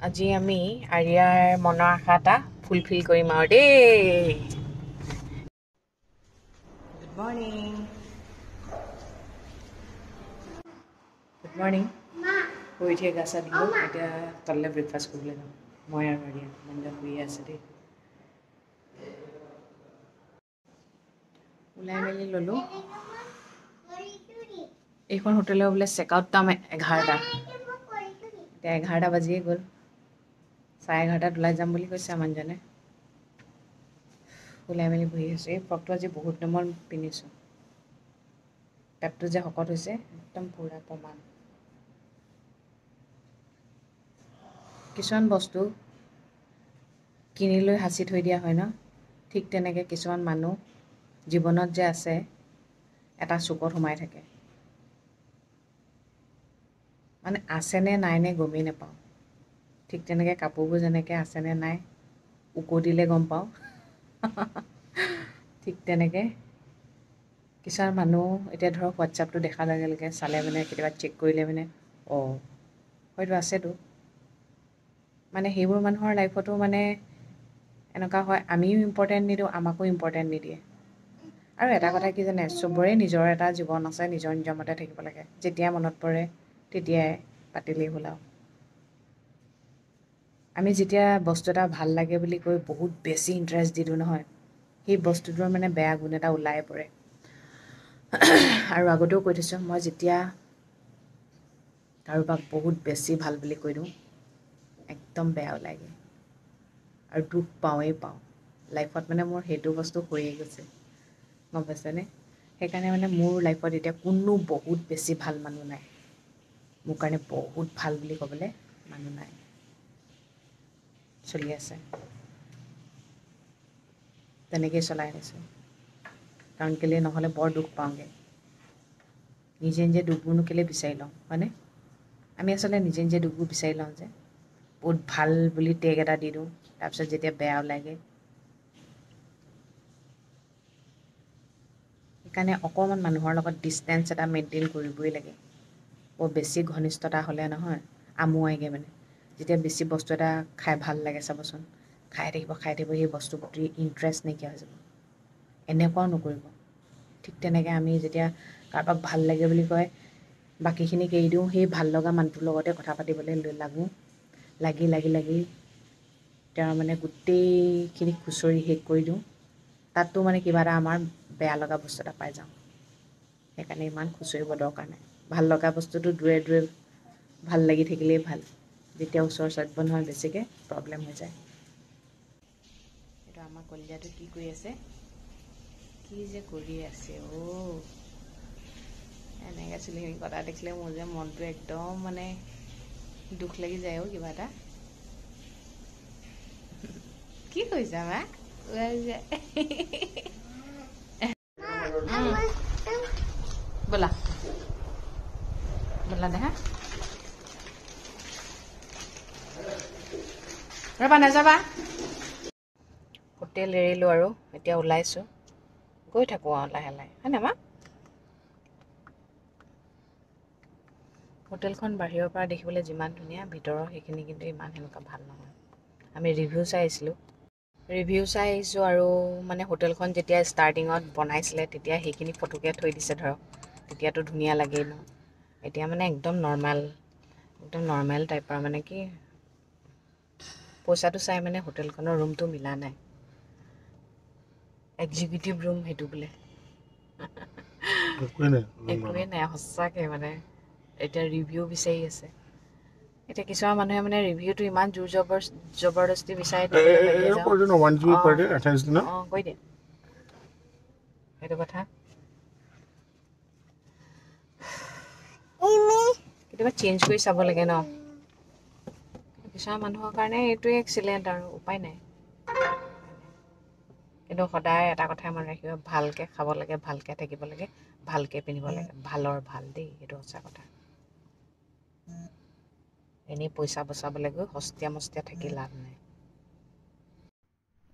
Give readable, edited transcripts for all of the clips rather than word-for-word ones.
আজি আমি আৰিয়াৰ মনৰ আশা এটা ফুলফিল কৰিম আৰু দেই। Good morning. Good morning. শুই উঠিয়ে গা চা ধুলোঁ, এতিয়া তললৈ ব্ৰেকফাষ্ট কৰিবলৈ যাওঁ। মই আৰু আৰিয়া মনজা শুয়ে আছে দেই। ওলাই মেলি ল'লোঁ। এইখন হোটেলৰ বোলে চেকআউট টাইম 11টা। এতিয়া 11টা বাজিয়ে গ'ল। 11:30 ওলাই যাম বুলি কৈছে মানুহজনে। ওলাই মেলি বহি আছোঁ। এই ফ্ৰকটো আজি বহুত দিনৰ মূৰত পিন্ধিছোঁ। পেটটো যে শকত হৈছে একদম পূৰা প্ৰমাণ। কিছুমান বস্তু কিনি লৈ সাঁচি থৈ দিয়া হয় ন, ঠিক তেনেকৈ কিছুমান মানুহ জীৱনত যে আছে এটা চুকত সোমাই থাকে। মানে আছেনে নাইনে গমেই নাপাওঁ। ঠিক তেনেকৈ কাপোৰবোৰ যেনেকৈ আছেনে নাই উকতিলে গম পাওঁ। ঠিক তেনেকৈ কিছুমান মানুহ এতিয়া ধৰক হোৱাটছআপটো দেখাৰ লগে লগে চালে মানে কেতিয়াবা চেক কৰিলে মানে হয়তো আছেতো। মানে সেইবোৰ মানুহৰ লাইফতো মানে এনেকুৱা হয়, আমিও ইম্পৰ্টেণ্ট নিদিওঁ, আমাকো ইম্পৰ্টেণ্ট নিদিয়ে। আৰু এটা কথা কি জানে, চবৰে নিজৰ এটা জীৱন আছে, নিজৰ নিজৰ মতে থাকিব লাগে। যেতিয়া মনত পৰে তেতিয়াই পাতিলেই হ'ল আৰু। আমি যেতিয়া বস্তু এটা ভাল লাগে বুলি কৈ বহুত বেছি ইণ্টাৰেষ্ট দি দিওঁ নহয়, সেই বস্তুটোৰ মানে বেয়া গুণ এটা ওলাই পৰে। আৰু আগতেও কৈ থৈছোঁ, মই যেতিয়া কাৰোবাক বহুত বেছি ভাল বুলি কৈ দিওঁ একদম বেয়া ওলায়গৈ আৰু দুখ পাওঁৱেই পাওঁ। লাইফত মানে মোৰ সেইটো বস্তু হৈয়ে গৈছে, গম পাইছেনে? সেইকাৰণে মানে মোৰ লাইফত এতিয়া কোনো বহুত বেছি ভাল মানুহ নাই। মোৰ কাৰণে বহুত ভাল বুলি ক'বলৈ মানুহ নাই। চলি আছে তেনেকেই চলাই আছোঁ। কাৰণ কেলৈ নহ'লে বৰ দুখ পাওঁগৈ। নিজে নিজে দুখবোৰনো কেলৈ বিচাৰি লওঁ, হয়নে? আমি আচলতে নিজে নিজে দুখবোৰ বিচাৰি লওঁ যে বহুত ভাল বুলি টেগ এটা দি দিওঁ, তাৰপিছত যেতিয়া বেয়া ওলাইগৈ। সেইকাৰণে অকণমান মানুহৰ লগত ডিষ্টেঞ্চ এটা মেইনটেইন কৰিবই লাগে। বৰ বেছি ঘনিষ্ঠতা হ'লে নহয় আমুৱাইগৈ মানে। যেতিয়া বেছি বস্তু এটা খাই ভাল লাগে চাবচোন, খাই থাকিব সেই বস্তুৰ প্ৰতি ইণ্টাৰেষ্ট নাইকিয়া হৈ যাব। এনেকুৱাও নকৰিব। ঠিক তেনেকৈ আমি যেতিয়া কাৰোবাক ভাল লাগে বুলি কয় বাকীখিনিক এৰি দিওঁ, সেই ভাল লগা মানুহটোৰ লগতে কথা পাতিবলৈ লাগোঁ। লাগি তেওঁৰ মানে গোটেইখিনি খুচৰি শেষ কৰি দিওঁ। তাতো মানে কিবা এটা আমাৰ বেয়া লগা বস্তু এটা পাই যাওঁ। সেইকাৰণে ইমান খুচৰিব দৰকাৰ নাই। ভাল লগা বস্তুটো দূৰে দূৰে ভাল লাগি থাকিলেই ভাল। যেতিয়া ওচৰ চাপিব নহয় বেছিকৈ প্ৰব্লেম হৈ যায়। এইটো আমাৰ কলিজাটো কি কৰি আছে, কি যে কৰি আছে এনেকৈ চুলিখিনি কটা দেখিলে মোৰ যে মনটো একদম মানে দুখ লাগি যায় কিবা এটা। কি কৰিছা মা? ব'লা ব'লা দেখা ৰ'বা নাযাবা। হোটেল এৰিলোঁ আৰু এতিয়া ওলাইছোঁ। গৈ থাকোঁ আৰু লাহে লাহে, হয়নে মা? হোটেলখন বাহিৰৰ পৰা দেখিবলৈ যিমান ধুনীয়া, ভিতৰৰ সেইখিনি কিন্তু ইমান সেনেকুৱা ভাল নহয়। আমি ৰিভিউ চাই আহিছিলোঁ। আৰু মানে হোটেলখন যেতিয়া ষ্টাৰ্টিঙত বনাইছিলে তেতিয়া সেইখিনি ফটোকে থৈ দিছে ধৰক, তেতিয়াতো ধুনীয়া লাগেই ন। এতিয়া মানে একদম নৰ্মেল টাইপৰ, মানে কি পইচাটো চাই মানে হোটেলখনৰ ৰুমটো মিলা নাই। এক্সিকিউটিভ ৰুম সেইটো বোলে। একোৱেই নাই সঁচাকৈ মানে। এতিয়া ৰিভিউ বিচাৰি আছে। এতিয়া কিছুমান মানুহে মানে ৰিভিউটো ইমান জোৰ জবৰদস্তি বিচাৰে কৈ দিয়ে সেইটো কথা। কেতিয়াবা চেঞ্জ কৰি চাব লাগে ন। কিছুমান মানুহৰ কাৰণে এইটোৱে এক্সিলেণ্ট আৰু উপায় নাই। কিন্তু সদায় এটা কথাই মনত ৰাখিব, ভালকৈ খাব লাগে, ভালকৈ থাকিব লাগে, ভালকৈ পিন্ধিব লাগে। ভালৰ ভাল দেই, সেইটো সঁচা কথা। এনেই পইচা বচাবলৈ গৈ সস্তীয়া মস্তীয়া থাকি লাভ নাই।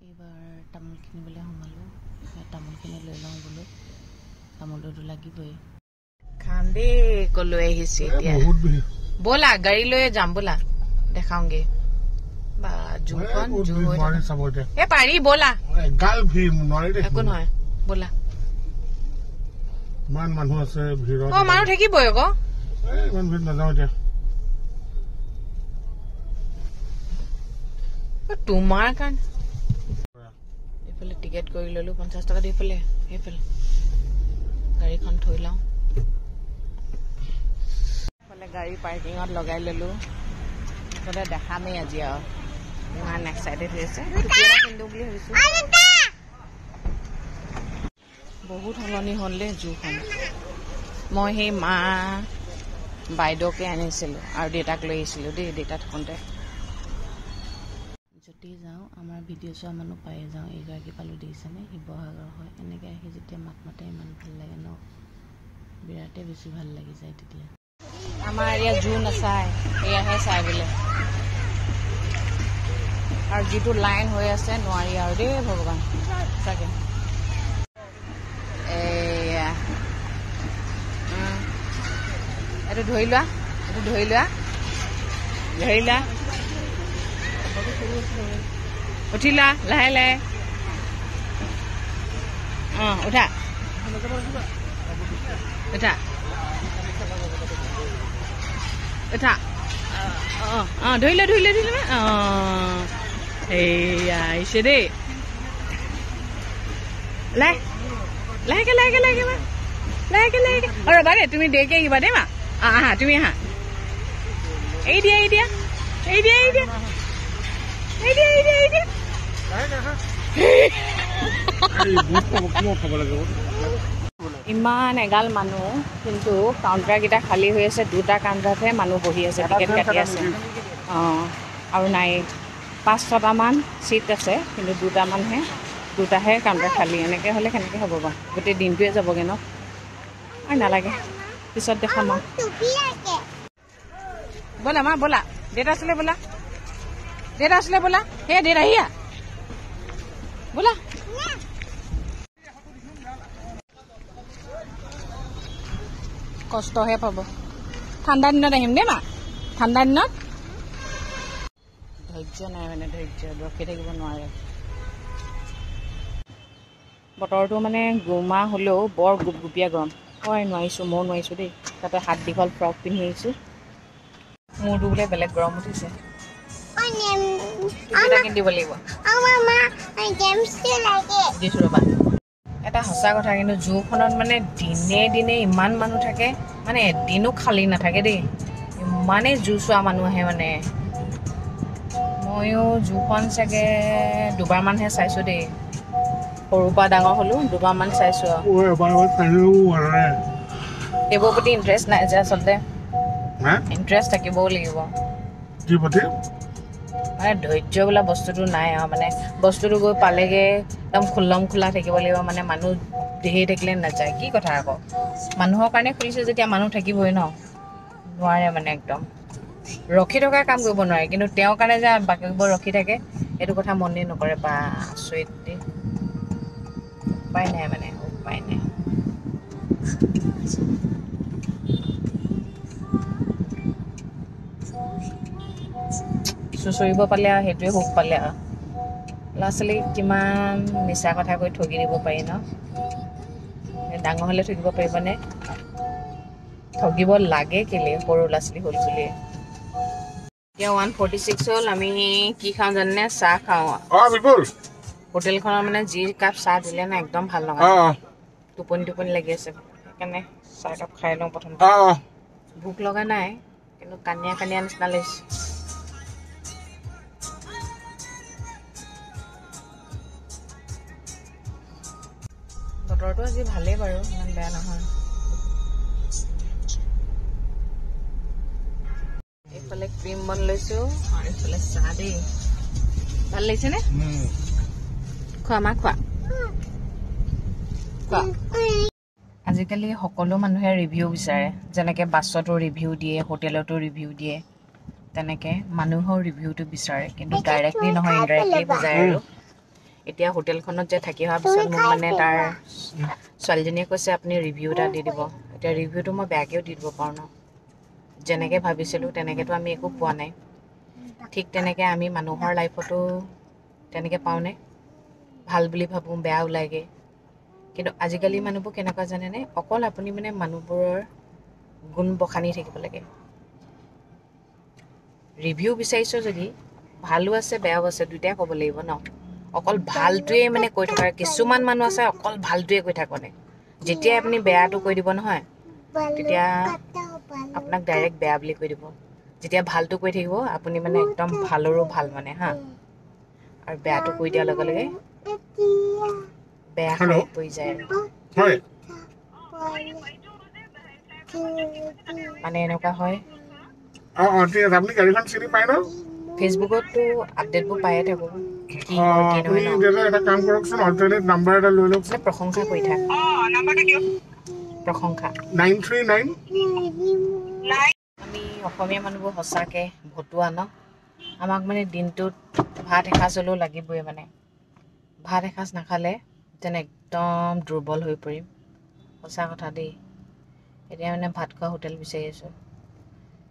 এইবাৰ তামোল কিনিবলৈ সোমালোঁ। তামোলখিনি লৈ লওঁ বোলো, তামোলটোতো লাগিবই। খাম দেই, ক'লৈ আহিছোঁ এতিয়া। ব'লা গাড়ী লৈ যাম, ব'লা দেখাওঁগৈ। বা জুখন জু এ পাৰি বলা গাল ভিৰ নোৱাৰি দে একো নহয় বলা ইমান মানুহ আছে ভিৰত মানুহ থাকিবই আকৌ ইমান ভিৰ নাযাওঁ এতিয়া তোমাৰ কাৰণে এইফালে টিকেট কৰি ললো 50 টকা দি এইফালে গাড়ীখন থৈ লওঁ এইফালে গাড়ী পাৰ্কিঙত লগাই ললো তাতে দেখামেই আজি আৰু ইমান এক্সাইটেড হৈ আছে কিনো বুলি ভাবিছো বহুত সলনি হ'ল দেই জুখন মই সেই মা বাইদেউকে আনিছিলোঁ আৰু দেউতাক লৈ আহিছিলোঁ দেই দেউতা থাকোঁতে যদি যাওঁ আমাৰ ভিডিঅ' চোৱা মানুহ পাই যাওঁ এইগৰাকী পালোঁ দেখিছেনে শিৱসাগৰ হয় এনেকৈ আহি যেতিয়া মাত মাতে ইমান ভাল লাগে ন বিৰাটেই বেছি ভাল লাগি যায় তেতিয়া আমাৰ ইয়াত জু নাচায় এয়াহে চাই বোলে আৰু যিটো লাইন হৈ আছে নোৱাৰি আৰু দেই ভগৱান চাগে এয়া এইটো ধৰি লোৱা উঠিলা লাহে লাহে উঠা উঠা উঠা ধৰিলে এইয়া আহিছে দেই লাহেকে ৰবা দেই তুমি দেৰিকে আহিবা দেই মা আহা তুমি আহা এই দিয়া ইমান এগাল মানুহ কিন্তু কাউণ্টাৰকেইটা খালী হৈ আছে দুটা কাউণ্টাৰতহে মানুহ বহি আছে টিকেট কাটি আছে আৰু নাই 5-6টামান চিট আছে কিন্তু দুটাহে কাউণ্টাৰ খালী এনেকৈ হ'লে কেনেকৈ হ'ব বাৰু গোটেই দিনটোৱে যাবগৈ ন আৰু নালাগে পিছত দেখাম আৰু ব'লা মা ব'লা দেউতা আছিলে ব'লা সেই দেউতা আহিয়া ব'লা কষ্টহে পাব ঠাণ্ডা দিনত আহিম দেই মা ঠাণ্ডা দিনত ধৈৰ্য নাই মানে ৰখি থাকিব নোৱাৰে বতৰটো মানে গোমা হ'লেও বৰ গুপগুপীয়া গৰম মই নোৱাৰিছোঁ দেই তাতে হাত দীঘল ফ্ৰক পিন্ধি আহিছোঁ মোৰটো বোলে বেলেগ গৰম উঠিছে দিব লাগিব দিছোঁ ৰ'বা এটা সঁচা কথা কিন্তু জুখনত মানে দিনে ইমান মানুহ থাকে মানে এদিনো খালী নাথাকে দেই ইমানেই জু চোৱা মানুহ আহে মানে ময়ো জুখন চাগে দুবাৰমানহে চাইছোঁ দেই সৰুৰ পৰা ডাঙৰ হ'লোঁ দুবাৰমান চাইছোঁ এইবোৰৰ প্ৰতি ইণ্টাৰেষ্ট নাই যে আচলতে ইণ্টাৰেষ্ট থাকিবও লাগিব মানে ধৈৰ্য বোলা বস্তুটো নাই আৰু মানে বস্তুটো গৈ পালেগৈ একদম খোলা থাকিব লাগিব মানে মানুহ ধেৰ থাকিলে নাযায় কি কথা আকৌ মানুহৰ কাৰণে খুলিছে যেতিয়া মানুহ থাকিবই ন নোৱাৰে মানে একদম ৰখি থকা কাম কৰিব নোৱাৰে কিন্তু তেওঁৰ কাৰণে যে বাকীবোৰ ৰখি থাকে এইটো কথা মনেই নকৰে বা আচৰিত দেই উপায় নাই চুচৰিব পালে আৰু সেইটোৱে সুখ পালে আৰু ল'ৰা ছোৱালীক কিমান মিছা কথা কৈ ঠগি দিব পাৰি ন ডাঙৰ হ'লে ঠগিব পাৰিবনে ঠগিব লাগে কেলে সৰু ল'ৰা ছোৱালী হ'ল বুলি এতিয়া 1:46 হ'ল আমি কি খাওঁ জানে চাহ খাওঁ হোটেলখনৰ মানে যি কাপ চাহ দিলে না একদম ভাল লগা টোপনি লাগি আছে সেইকাৰণে চাহ কাপ খাই লওঁ প্ৰথমতে ভোক লগা নাই কিন্তু কানিয়া নিচিনা লাগিছে বতৰটো আজি ভালেই বাৰু ইমান বেয়া নহয় এইফালে ক্ৰীম বন লৈছোঁ আৰু এইফালে চাহ দেই ভাল লাগিছেনে খোৱা মা খোৱা আজিকালি সকলো মানুহে ৰিভিউ বিচাৰে যেনেকৈ বাছতো ৰিভিউ দিয়ে হোটেলতো ৰিভিউ দিয়ে তেনেকৈ মানুহৰ ৰিভিউটো বিচাৰে কিন্তু ডাইৰেক্টলি নহয় ইনডাইৰেক্টলি বুজায় আৰু এতিয়া হোটেলখনত যে থাকি অহাৰ পিছত মোক মানে তাৰ ছোৱালীজনীয়ে কৈছে আপুনি ৰিভিউ এটা দি দিব এতিয়া ৰিভিউটো মই বেয়াকৈও দি দিব পাৰোঁ ন যেনেকৈ ভাবিছিলোঁ তেনেকৈতো আমি একো পোৱা নাই ঠিক তেনেকৈ আমি মানুহৰ লাইফতো তেনেকৈ পাওঁনে ভাল বুলি ভাবোঁ বেয়া ওলাইগৈ কিন্তু আজিকালি মানুহবোৰ কেনেকুৱা জানেনে অকল আপুনি মানে মানুহবোৰৰ গুণ বখানি থাকিব লাগে ৰিভিউ বিচাৰিছোঁ যদি ভালো আছে বেয়াও আছে দুইটাই ক'ব লাগিব ন অকল ভালটোৱে মানে কৈ থকা কিছুমান মানুহ আছে অকল ভালটোৱে কৈ থাকনে যেতিয়াই আপুনি বেয়াটো কৈ দিব নহয় তেতিয়া আপোনাক ডাইৰেক্ট বেয়া বুলি কৈ দিব যেতিয়া ভালটো কৈ থাকিব আপুনি মানে একদম ভালৰো ভাল মানে হা আৰু বেয়াটো কৈ দিয়াৰ লগে লগে বেয়া শাৰীত পৰি যায় আৰু হয় মানে এনেকুৱা হয় ঠিক আছে আপুনি গাড়ীখন চিনি পায় ন ফেচবুকততো আপডেটবোৰ পায়ে থাকোঁ কি হয় কি আপুনি নহয় ন দাদা এটা কাম কৰকচোন অল্টাৰনেট নাম্বাৰ এটা লৈ লওকচোন মানে প্ৰশংসা কৰি থাক প্ৰশংসা 939 আমি অসমীয়া মানুহবোৰ সঁচাকৈ ভতুৱা ন আমাক মানে দিনটোত ভাত এসাঁজ হ'লেও লাগিবই মানে ভাত এসাঁজ নাখালে যেন একদম দুৰ্বল হৈ পৰিম সঁচা কথা দেই এতিয়া মানে ভাত খোৱা হোটেল বিচাৰি আছোঁ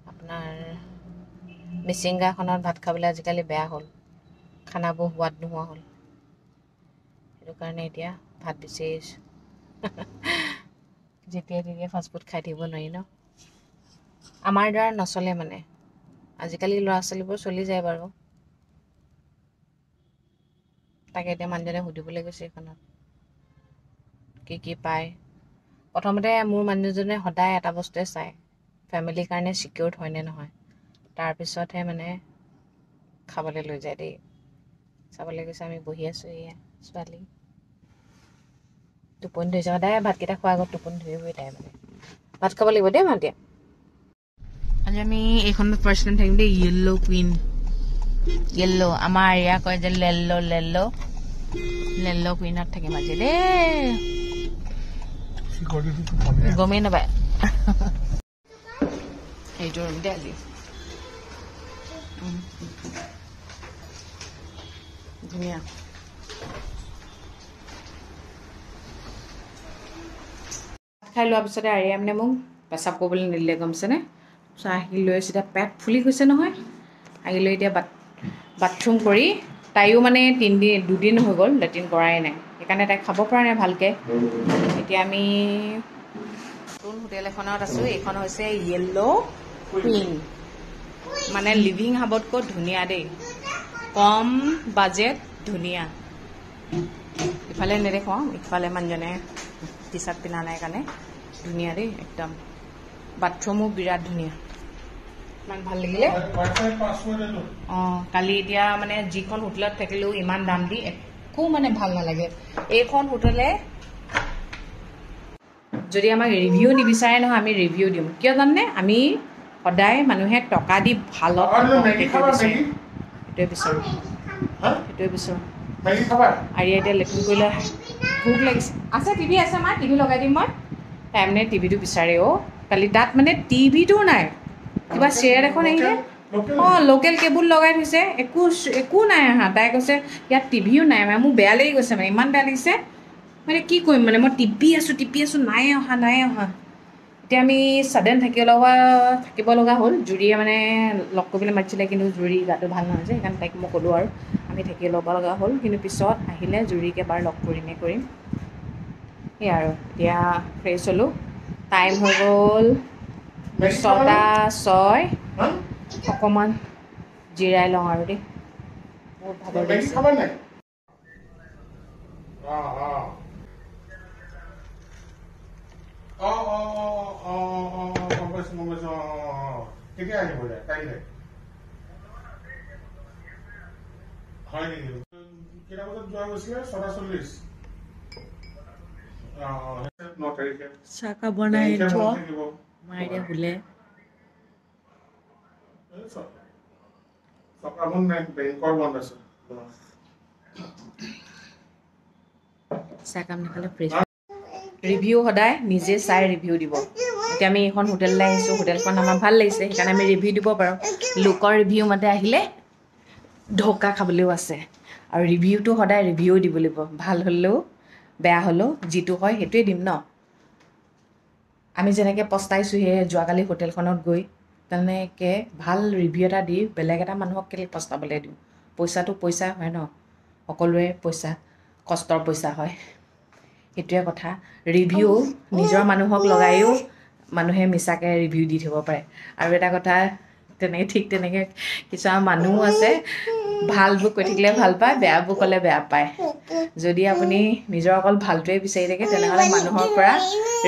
আপোনাৰ মিচিংগাখনত ভাত খাবলৈ আজিকালি বেয়া হ'ল খানাবোৰ সোৱাদ নোহোৱা হ'ল সেইটো কাৰণে এতিয়া ভাত বিচাৰি আছোঁ যেতিয়াই তেতিয়াই ফাষ্টফুড খাই থাকিব নোৱাৰি ন আমাৰ দ্বাৰা নচলে মানে আজিকালি ল'ৰা ছোৱালীবোৰ চলি যায় বাৰু তাকে এতিয়া মানুহজনে সুধিবলৈ গৈছে এইখনত কি পায় প্ৰথমতে মোৰ মানুহজনে সদায় এটা বস্তুৱে চায় ফেমিলিৰ কাৰণে চিকিউৰ্ড হয়নে নহয় তাৰপিছতহে মানে খাবলৈ লৈ যায় দেই চাবলৈ গৈছে আমি বহি আছোঁ এয়া ছোৱালী টোপনি ধৰিছে সদায় ভাতকেইটা খোৱাৰ আগত টোপনি ধৰিবই তাই মানে ভাত খাব লাগিব দেই ভাইটিয়ে আজি আমি এইখনত পাৰ্চনেল থাকিম দেই য়েল্ল' কুইন য়েল্ল' আমাৰ এয়া কয় যে লেল্ল' কুইনত থাকিম আজি দেই গমেই নাপায় এইটো ৰুম দে আজি ধুনীয়া খাই লোৱাৰ পিছতে আৰিয়া মানে মোক পেচাব কৰিবলৈ নিদিলে গমছেনে তাৰপিছত আহি লৈ চিধা পেট ফুলি গৈছে নহয় আহি লৈ এতিয়া বাথৰুম কৰি তাইও মানে দুদিন হৈ গ'ল লেট্ৰিন কৰাই নাই সেইকাৰণে তাই খাব পৰা নাই ভালকৈ এতিয়া আমি নতুন হোটেল এখনত আছোঁ এইখন হৈছে য়েল্ল' কুইন মানে লিভিং হাবতকৈ ধুনীয়া দেই কম বাজেট ধুনীয়া ইফালে নেদেখোঁ ইফালে মানুহজনে টি চাৰ্ট পিন্ধা নাই কাৰণে ধুনীয়া দেই একদম বাথৰুমো বিৰাট ধুনীয়া ইমান ভাল লাগিলে কালি এতিয়া মানে যিখন হোটেলত থাকিলেও ইমান দাম দি একো মানে ভাল নালাগে এইখন হোটেলে যদি আমাক ৰিভিউ নিবিচাৰে নহয় আমি ৰিভিউ দিম কিয় জানে আমি সদায় মানুহে টকা দি ভালত সেইটোৱে বিচাৰোঁ আৰু এতিয়া লেট্ৰিন কৰিলে ভোক লাগিছে আছে টিভি আছে মা টিভি লগাই দিম মই তাই মানে টিভিটো বিচাৰে কালি তাত মানে টিভিটো নাই কিবা চিৰিয়েল এখন আহিলে লোকেল কেবুল লগাই থৈছে একো নাই আহা তাই কৈছে ইয়াত টিভিও নাই মানে মোৰ বেয়া লাগি গৈছে মানে ইমান বেয়া লাগিছে মানে কি কৰিম মানে মই টিপি আছোঁ নাই অহা এতিয়া আমি ছাডেন থাকিব লগা হ'ল জুৰিয়ে মানে লগ কৰিবলৈ মাতিছিলে কিন্তু জুৰি গাটো ভাল নহয় যে সেইকাৰণে তাইক মই ক'লোঁ আৰু আমি থাকি ল'ব লগা হ'ল কিন্তু পিছত আহিলে জুৰিকে এবাৰ লগ কৰিম সেয়া আৰু এতিয়া ফ্ৰেছ হ'লোঁ টাইম হৈ গ'ল 6:06 অকণমান জিৰাই লওঁ আৰু দেই বহুত ভাগৰ লাগিছে কেতিয়া আহিব কাইলৈ হয় নেকি কেইটা বজাত যোৱা গৈছিলে 6:40 9 তাৰিখে চাহকাপ বনাই থোৱা মায়ে এতিয়া শুলে চকাবন নাই বেংকৰ বন্ধ আছে চাহকাপ নাখালে ফ্ৰেছ ৰিভিউ সদায় নিজে চাই ৰিভিউ দিব এতিয়া আমি এইখন হোটেললৈ আহিছোঁ হোটেলখন আমাৰ ভাল লাগিছে সেইকাৰণে আমি ৰিভিউ দিব পাৰোঁ লোকৰ ৰিভিউ মতে আহিলে ঢৌকা খাবলৈও আছে আৰু ৰিভিউটো সদায় ৰিভিউ দিব লাগিব ভাল হ'লেও বেয়া হ'লেও যিটো হয় সেইটোৱে দিম ন আমি যেনেকৈ পস্তাইছোঁ সেই যোৱাকালি হোটেলখনত গৈ তেনেকৈ ভাল ৰিভিউ এটা দি বেলেগ এটা মানুহক কেলৈ পস্তাবলৈ দিওঁ পইচাটো পইচা হয় ন সকলোৰে পইচা কষ্টৰ পইচা হয় সেইটোৱে কথা ৰিভিউ নিজৰ মানুহক লগায়ো মানুহে মিছাকৈ ৰিভিউ দি থ'ব পাৰে আৰু এটা কথা তেনেকৈ ঠিক তেনেকৈ কিছুমান মানুহো আছে ভালবোৰ কৈ থাকিলে ভাল পায় বেয়াবোৰ ক'লে বেয়া পায় যদি আপুনি নিজৰ অকল ভালটোৱে বিচাৰি থাকে তেনেহ'লে মানুহৰ পৰা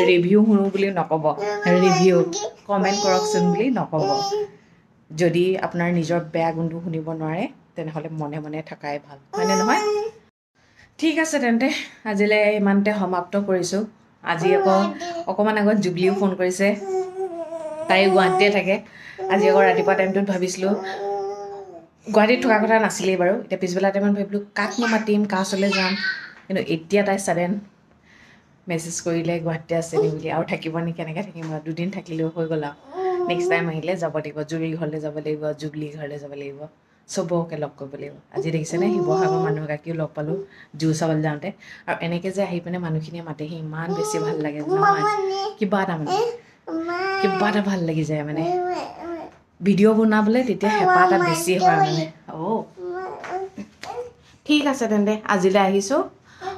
ৰিভিউ শুনো বুলি নক'ব ৰিভিউ কমেণ্ট কৰকচোন বুলি নক'ব যদি আপোনাৰ নিজৰ বেয়া গুণটো শুনিব নোৱাৰে তেনেহ'লে মনে মনে থকাই ভাল হয়নে নহয় ঠিক আছে তেন্তে আজিলৈ ইমানতে সমাপ্ত কৰিছোঁ আজি আকৌ অকণমান আগত জুবলিও ফোন কৰিছে তাই গুৱাহাটীতে থাকে আজি আকৌ ৰাতিপুৱা টাইমটোত ভাবিছিলোঁ গুৱাহাটীত থকা কথা নাছিলেই বাৰু এতিয়া পিছবেলা টাইমত ভাবিলোঁ কাকনো মাতিম কাৰ ওচৰলৈ যাম কিন্তু এতিয়া তাই ছাডেন মেছেজ কৰিলে গুৱাহাটীতে আছে নি বুলি আৰু থাকিব নেকি কেনেকৈ থাকিম আৰু দুদিন থাকিলেও হৈ গ'ল আৰু নেক্সট টাইম আহিলে যাব লাগিব জুৰিৰ ঘৰলৈ যাব লাগিব জুবলি ঘৰলৈ যাব লাগিব চবকে লগ কৰিব লাগিব আজি দেখিছেনে শিৱসাগৰ মানুহ এগৰাকীও লগ পালোঁ জু চাবলৈ যাওঁতে আৰু এনেকৈ যে আহি পিনে মানুহখিনিয়ে মাতেহি ইমান বেছি ভাল লাগে নহয় কিবা এটা ভাল লাগি যায় মানে ভিডিঅ' বনাবলৈ তেতিয়া হেঁপাহ এটা বেছি হয় মানে ঠিক আছে তেন্তে আজিলৈ আহিছোঁ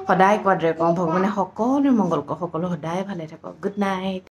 সদায় কোৱাদৰে কওঁ ভগৱানে সকলোৰে মংগল কৰক সকলো সদায় ভালে থাকক গুড নাইট